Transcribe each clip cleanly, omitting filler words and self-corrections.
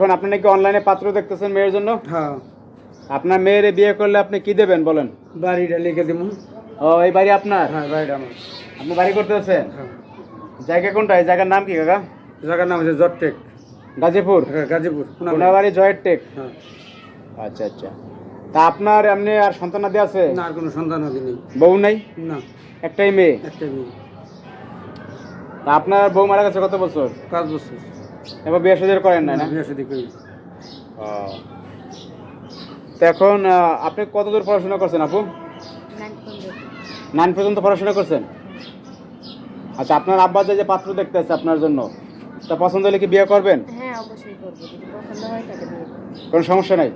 এখন আপনি নাকি অনলাইনে পাত্র দেখতেছেন মেয়ের জন্য? হ্যাঁ। আপনার মেয়ের বিয়ে করলে আপনি কি দেবেন বলেন? বাড়িটা লিখে দিব। ও, এই বাড়ি আপনার? হ্যাঁ, বাড়িটা আমার। আপনি বাড়ি করতেছেন? হ্যাঁ। জায়গা কোনটা? এই জায়গার নাম কি কাকা? জায়গার নাম হচ্ছে জটটেক, গাজীপুর? হ্যাঁ, গাজীপুর। কোনাবাড়ি জয়ের টেক? হ্যাঁ। আচ্ছা আচ্ছা। তা আপনার এমনি আর সন্তানাদি আছে? না, আর কোনো সন্তান আদি নেই। বউ নাই? না, একটাই মেয়ে? একটাই মেয়ে। তা আপনার বউ মারা গেছে কত বছর? 5 বছর। এবার বিয়ে শাদী করেন নাই না? বিয়ে শাদী করি। ও। তো এখন আপনি কতদূর পড়াশোনা করছেন আপু? 9 পর্যন্ত পড়াশোনা করছেন? আচ্ছা, আপনার আব্বা যে পাত্র দেখতেছে আপনার জন্য, তা পছন্দ হলে কি বিয়ে করবেন? হ্যাঁ, অবশ্যই করব। যদি পছন্দ হয় তাহলে বিয়ে করব। কোনো সমস্যা নাই?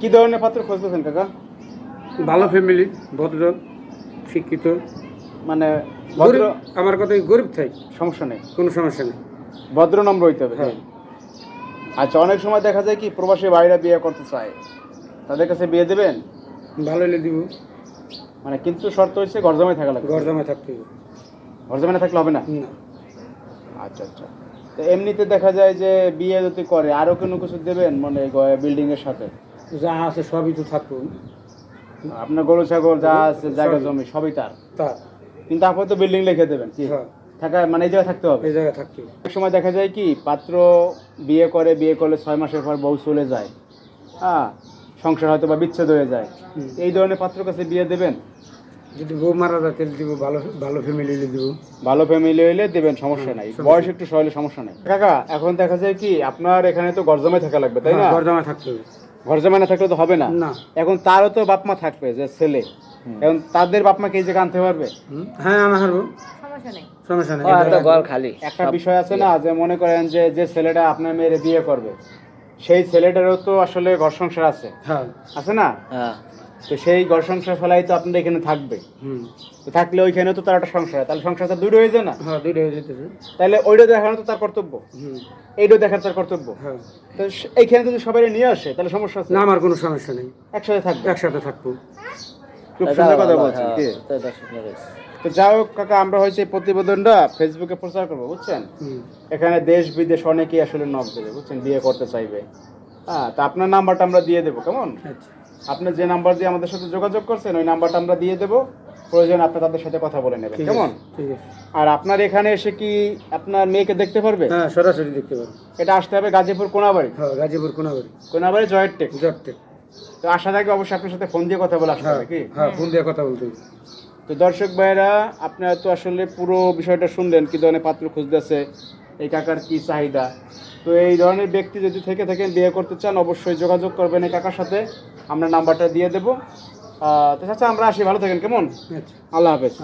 কি ধরনের পাত্র খুঁজতেছেন কাকা? ভালো ফ্যামিলি, ভদ্র, শিক্ষিত, মানে ভদ্র? গরিব, আমার কথাই গরিব থাই, সমস্যা নেই, কোনো সমস্যা নেই। ভদ্র নম্র হইতে হবে। হ্যাঁ। আচ্ছা, অনেক সময় দেখা যায় কি প্রবাসী ভাইরা বিয়ে করতে চায়, তাদের কাছে বিয়ে দেবেন? ভালো হলে দিব। মানে কিন্তু শর্ত হচ্ছে ঘর জমায় থাকা লাগবে। ঘর জমা থাকতে হবে। ঘর জমায় না থাকলে হবে না? না। আচ্ছা আচ্ছা। তো এমনিতে দেখা যায় যে বিয়ে যদি করে আরো কোনো কিছু দেবেন মানে বিল্ডিং এর সাথে? যা আছে সবই তো থাকবো। আপনার গরু ছাগল যা আছে, জায়গা জমি সবই তার, তার। কিন্তু আপাতত বিল্ডিং লিখে দেবেন কি? হ্যাঁ, থাকা মানে এই জায়গায় থাকতে হবে। এই জায়গায় থাকতে হবে। এক সময় দেখা যায় কি পাত্র বিয়ে করলে 6 মাসের পর বউ চলে যায়, হ্যাঁ, সংসার হয়তো বা বিচ্ছেদ হয়ে যায়। এই ধরনের পাত্রের কাছে বিয়ে দেবেন? যদি বউ মারা যায় তাহলে দিব, ভালো ভালো ফ্যামিলি হলে দিব। ভালো ফ্যামিলি হইলে দেবেন, সমস্যা নাই। বয়স একটু সহলে সমস্যা নাই। কাকা, এখন দেখা যায় কি আপনার এখানে তো ঘর জমায় থাকা লাগবে, তাই না? ঘর জমা থাকতে হবে। ঘর জমায় না থাকলে তো হবে না। না। এখন তারও তো বাপ মা থাকবে, যে ছেলে, এখন তাদের বাপ মা কি এই জায়গায় আনতে পারবে? হ্যাঁ, আনা হারবো, সমস্যা নেই। সমস্যা নেই। একটা বিষয় আছে না, যে মনে করেন যে যে ছেলেটা আপনার মেয়ের বিয়ে করবে, সেই ছেলেটারও তো আসলে ঘর সংসার আছে, হ্যাঁ, আছে না? তো সেই ঘর সংসার ফেলাই তো আপনার এখানে থাকবে। তো থাকলে ওইখানে তো তার একটা সংসার, তাহলে সংসারটা দুটো হয়ে যায় না? হ্যাঁ, দুইটা হয়ে যেতেছে। তাহলে ওইটা দেখানো তো তার কর্তব্য, এইটাও দেখার তার কর্তব্য। হ্যাঁ। তো এইখানে যদি সবাই নিয়ে আসে তাহলে সমস্যা আছে না, আমার কোনো সমস্যা নেই। একসাথে থাকবে, একসাথে থাকবো। খুব সুন্দর কথা বলছেন। তো যাই হোক কাকা, আমরা হয়েছে এই প্রতিবেদনটা ফেসবুকে প্রচার করবো, বুঝছেন? এখানে দেশ বিদেশ অনেকেই আসলে নক দেবে, বুঝছেন, বিয়ে করতে চাইবে। হ্যাঁ, তা আপনার নাম্বারটা আমরা দিয়ে দেবো, কেমন? আচ্ছা, আপনি যে নাম্বার দিয়ে আমাদের সাথে যোগাযোগ করছেন ওই নাম্বারটা আমরা দিয়ে দেবো, প্রয়োজন আপনি তাদের সাথে কথা বলে নেবেন, ঠিক কেমন? আছে, ঠিক আছে। আর আপনার এখানে এসে কি আপনার মেয়েকে দেখতে পারবে? হ্যাঁ, সরাসরি দেখতে পারবো। এটা আসতে হবে গাজীপুর কোনাবাড়ি? হ্যাঁ, গাজীপুর কোনাবাড়ি। কোনাবাড়ি জয়ের টেক? জটটেক। তো আসার আগে অবশ্যই আপনার সাথে ফোন দিয়ে কথা বলে আসতে হ্যাঁ, হবে কি? হ্যাঁ, ফোন দিয়ে কথা বলতে হবে। তো দর্শক ভাইরা, আপনারা তো আসলে পুরো বিষয়টা শুনলেন, কি ধরনের পাত্র খুঁজতেছে, এই কাকার কি চাহিদা। তো এই ধরনের ব্যক্তি যদি থেকে থাকেন, বিয়ে করতে চান, অবশ্যই যোগাযোগ করবেন এই কাকার সাথে, আমরা নাম্বারটা দিয়ে দেবো। তো চাচা আমরা আসি, ভালো থাকেন, কেমন? আচ্ছা। আল্লাহ হাফেজ।